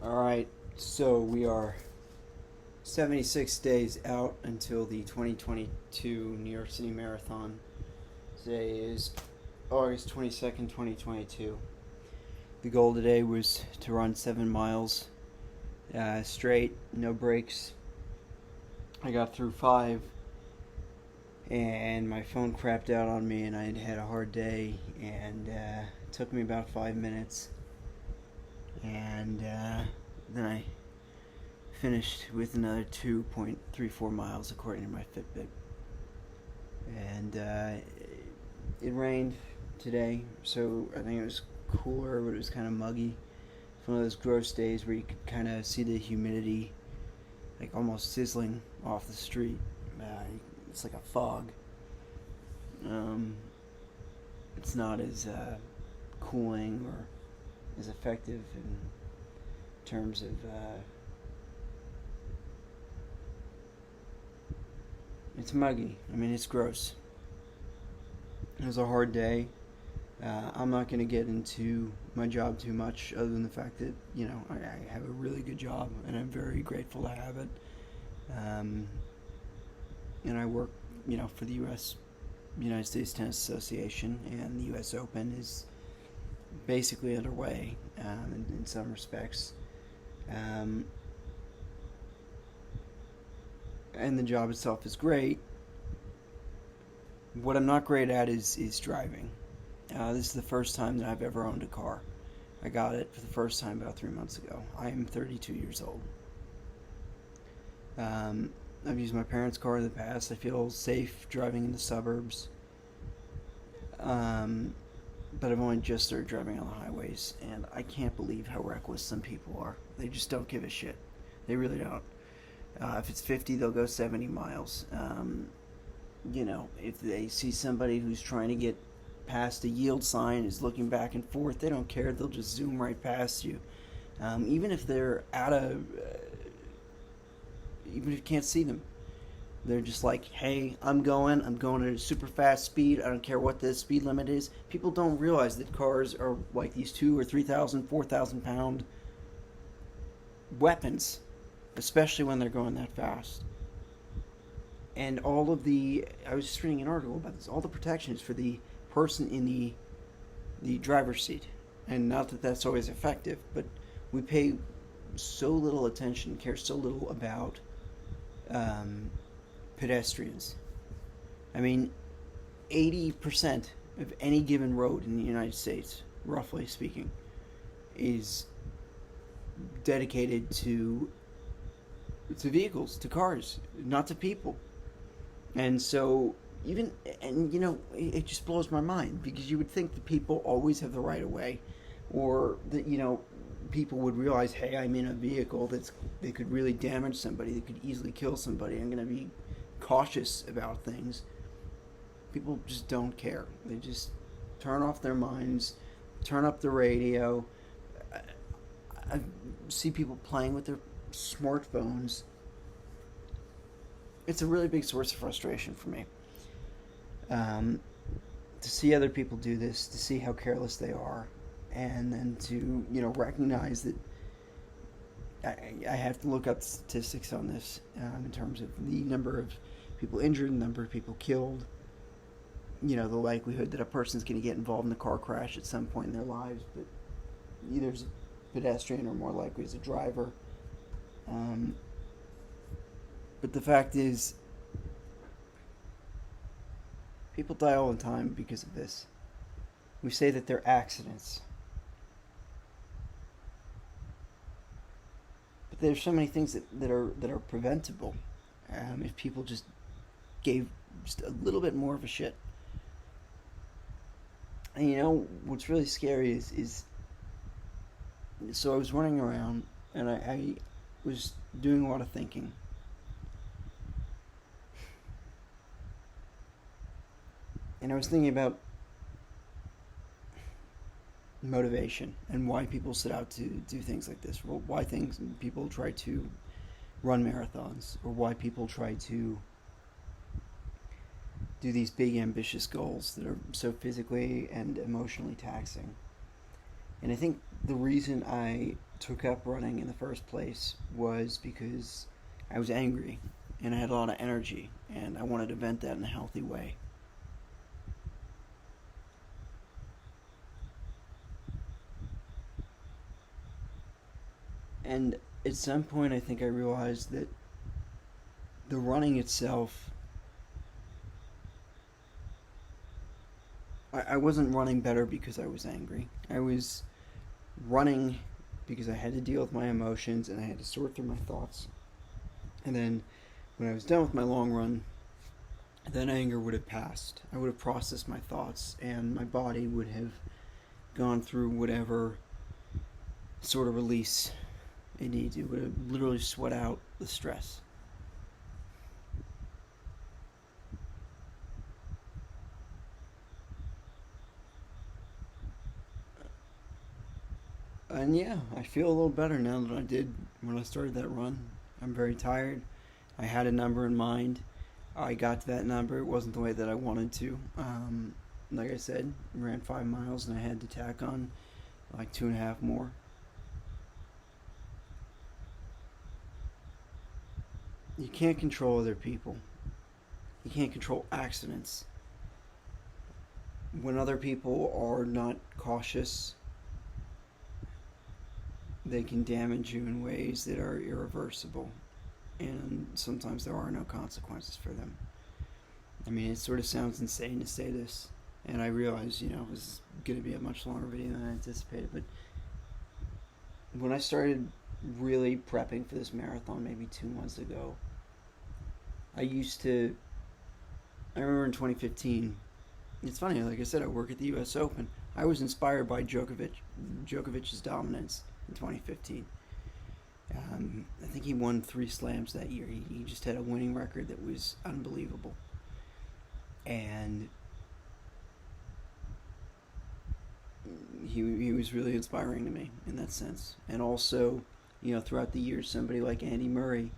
Alright, so we are 76 days out until the 2022 New York City Marathon. Today is August 22nd, 2022. The goal today was to run 7 miles straight, no breaks. I got through 5, and my phone crapped out on me, and I had a hard day, and it took me about 5 minutes. And then I finished with another 2.34 miles according to my Fitbit. And it rained today, so I think it was cooler, but it was kind of muggy. It's one of those gross days where you could kind of see the humidity, like almost sizzling off the street. It's like a fog. It's not as cooling or as effective in terms of it's muggy. I mean, it's gross. It was a hard day. I'm not going to get into my job too much, other than the fact that I have a really good job, and I'm very grateful to have it. And I work, for the United States Tennis Association, and the U.S. Open is basically underway in some respects. And the job itself is great. What I'm not great at is driving. This is the first time that I've ever owned a car. I got it for the first time about 3 months ago. I am 32 years old. I've used my parents' car in the past. I feel safe driving in the suburbs. But I've only just started driving on the highways, and I can't believe how reckless some people are. They just don't give a shit. They really don't. If it's 50, they'll go 70 miles. If they see somebody who's trying to get past a yield sign, is looking back and forth, they don't care. They'll just zoom right past you. Even if they're even if you can't see them. They're just like, hey, I'm going at a super fast speed. I don't care what the speed limit is. People don't realize that cars are like these 2,000 or 3,000, 4,000 pound weapons, especially when they're going that fast. And I was just reading an article about this, all the protections for the person in the driver's seat. And not that that's always effective, but we pay so little attention, care so little about pedestrians. I mean, 80% of any given road in the United States, roughly speaking, is dedicated to vehicles, to cars, not to people. And so it just blows my mind, because you would think that people always have the right of way, or that people would realize, hey, I'm in a vehicle that could really damage somebody, that could easily kill somebody. I'm going to be cautious about things. People just don't care. They just turn off their minds, turn up the radio. I see people playing with their smartphones. It's a really big source of frustration for me. To see other people do this, to see how careless they are, and then to recognize that I have to look up statistics on this in terms of the number of people injured, the number of people killed, the likelihood that a person's going to get involved in a car crash at some point in their lives, but either as a pedestrian or more likely as a driver. But the fact is, people die all the time because of this. We say that they're accidents. But there's so many things that are preventable if people just gave just a little bit more of a shit. And what's really scary is so I was running around, and I was doing a lot of thinking. And I was thinking about motivation and why people set out to do things like this. Well, why people try to run marathons, or why people try to do these big ambitious goals that are so physically and emotionally taxing. And I think the reason I took up running in the first place was because I was angry and I had a lot of energy and I wanted to vent that in a healthy way. And at some point, I think I realized that the running itself, I wasn't running better because I was angry. I was running because I had to deal with my emotions and I had to sort through my thoughts. And then when I was done with my long run, then anger would have passed. I would have processed my thoughts and my body would have gone through whatever sort of release it needs. It would have literally sweat out the stress. And yeah, I feel a little better now than I did when I started that run. I'm very tired. I had a number in mind. I got to that number. It wasn't the way that I wanted to. Like I said, I ran 5 miles and I had to tack on like 2.5 more. You can't control other people. You can't control accidents. When other people are not cautious, they can damage you in ways that are irreversible. And sometimes there are no consequences for them. I mean, it sort of sounds insane to say this, and I realize, it was going to be a much longer video than I anticipated, but when I started really prepping for this marathon maybe 2 months ago, I remember in 2015, it's funny, like I said, I work at the US Open. I was inspired by Djokovic's dominance in 2015. I think he won 3 slams that year. He just had a winning record that was unbelievable. And he was really inspiring to me in that sense. And also, throughout the years, somebody like Andy Murray,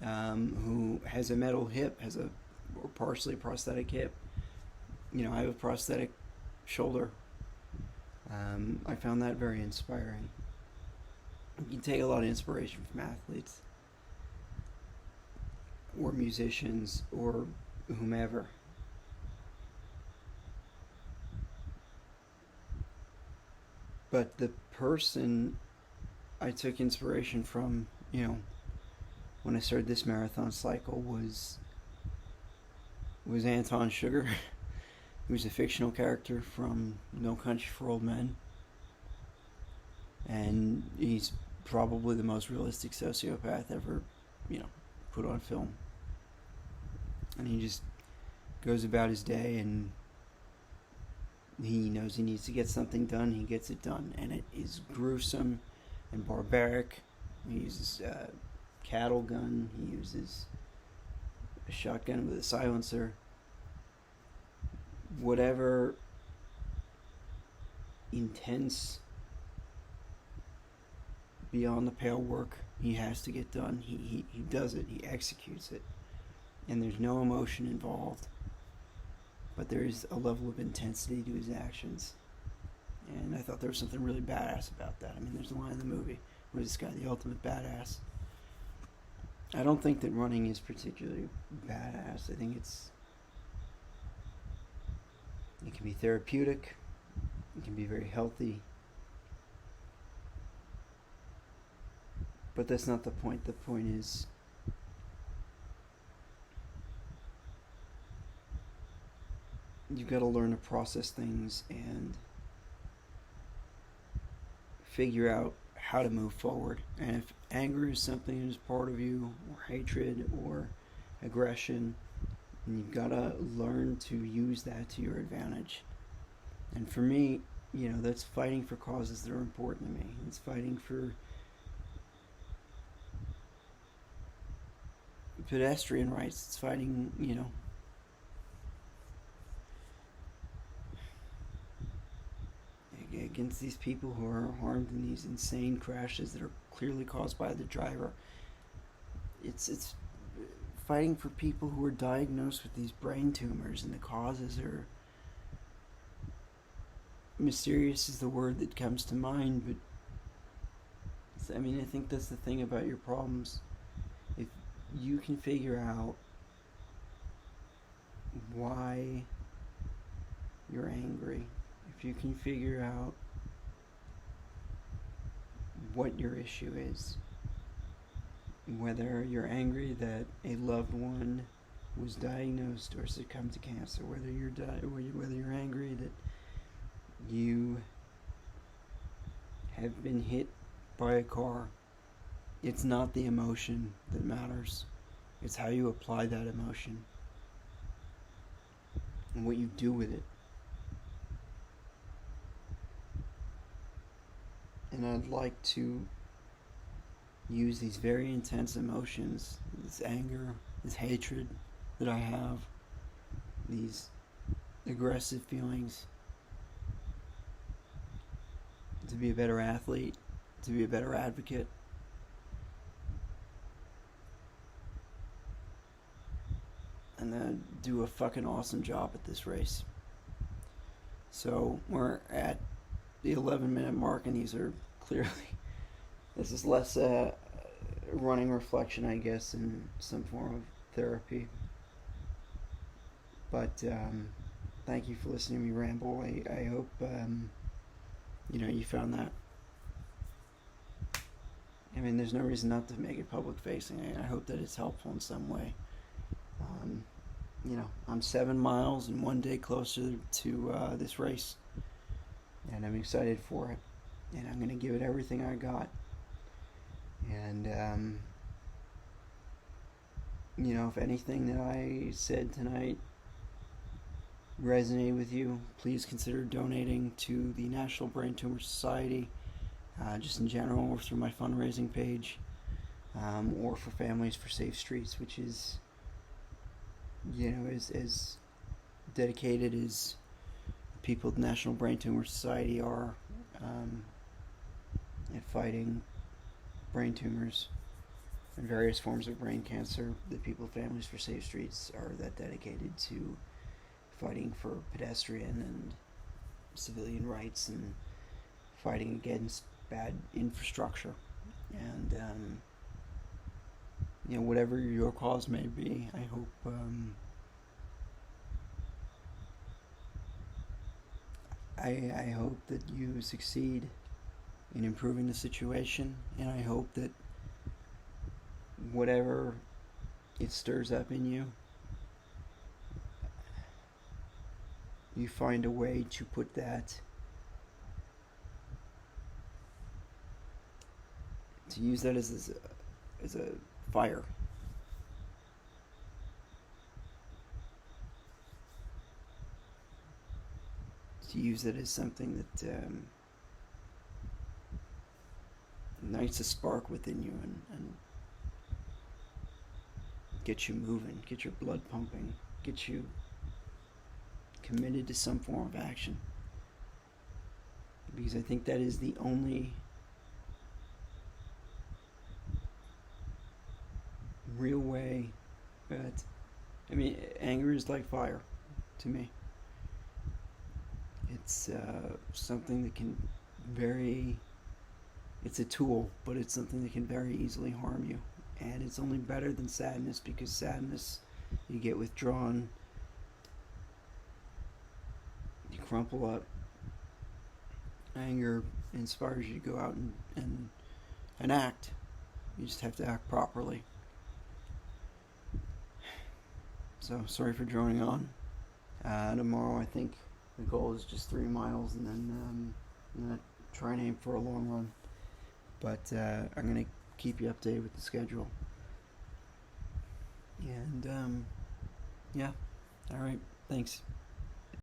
who has a metal hip, has a or partially prosthetic hip. I have a prosthetic shoulder. I found that very inspiring. You can take a lot of inspiration from athletes or musicians or whomever. But the person I took inspiration from, when I started this marathon cycle was Anton Sugar. He was a fictional character from No Country for Old Men. And he's probably the most realistic sociopath ever, put on film. And he just goes about his day and he knows he needs to get something done, he gets it done. And it is gruesome and barbaric. He uses a cattle gun, he uses a shotgun with a silencer. Whatever intense, beyond the pale work he has to get done, he does it, he executes it. And there's no emotion involved, but there is a level of intensity to his actions. And I thought there was something really badass about that. I mean, there's a line in the movie where this guy, the ultimate badass. I don't think that running is particularly badass. I think it can be therapeutic, it can be very healthy, but that's not the point. The point is you've got to learn to process things and figure out how to move forward. And if anger is something that is part of you, or hatred, or aggression, then you've got to learn to use that to your advantage. And for me, that's fighting for causes that are important to me. It's fighting for pedestrian rights. It's fighting, against these people who are harmed in these insane crashes that are clearly caused by the driver. It's fighting for people who are diagnosed with these brain tumors, and the causes are mysterious is the word that comes to mind, but I mean, I think that's the thing about your problems. If you can figure out why you're angry, if you can figure out what your issue is, whether you're angry that a loved one was diagnosed or succumbed to cancer, whether you're angry that you have been hit by a car, it's not the emotion that matters. It's how you apply that emotion and what you do with it. And I'd like to use these very intense emotions, this anger, this hatred that I have, these aggressive feelings, to be a better athlete, to be a better advocate, and then do a fucking awesome job at this race. So we're at the 11-minute mark, and these are clearly, this is less running reflection, I guess, in some form of therapy. But thank you for listening to me ramble. I hope you found that. I mean, there's no reason not to make it public facing. I hope that it's helpful in some way. I'm 7 miles and 1 day closer to this race, and I'm excited for it, and I'm going to give it everything I got. And if anything that I said tonight resonated with you, please consider donating to the National Brain Tumor Society, just in general, or through my fundraising page, or for Families for Safe Streets, which is, as dedicated as people at the National Brain Tumor Society are at fighting brain tumors and various forms of brain cancer. The people at Families for Safe Streets are that dedicated to fighting for pedestrian and civilian rights and fighting against bad infrastructure. And whatever your cause may be, I hope I hope that you succeed in improving the situation, and I hope that whatever it stirs up in you, you find a way to put that, to use that as a fire. To use it as something that ignites a spark within you and get you moving, get your blood pumping, get you committed to some form of action. Because I think that is the only real way that, anger is like fire to me. It's something that can it's a tool, but it's something that can very easily harm you. And it's only better than sadness, because sadness, you get withdrawn, you crumple up. Anger inspires you to go out and act. You just have to act properly. So, sorry for droning on. Tomorrow, I think the goal is just 3 miles, and then I'm going to try and aim for a long run. But I'm going to keep you updated with the schedule. And, yeah. All right. Thanks.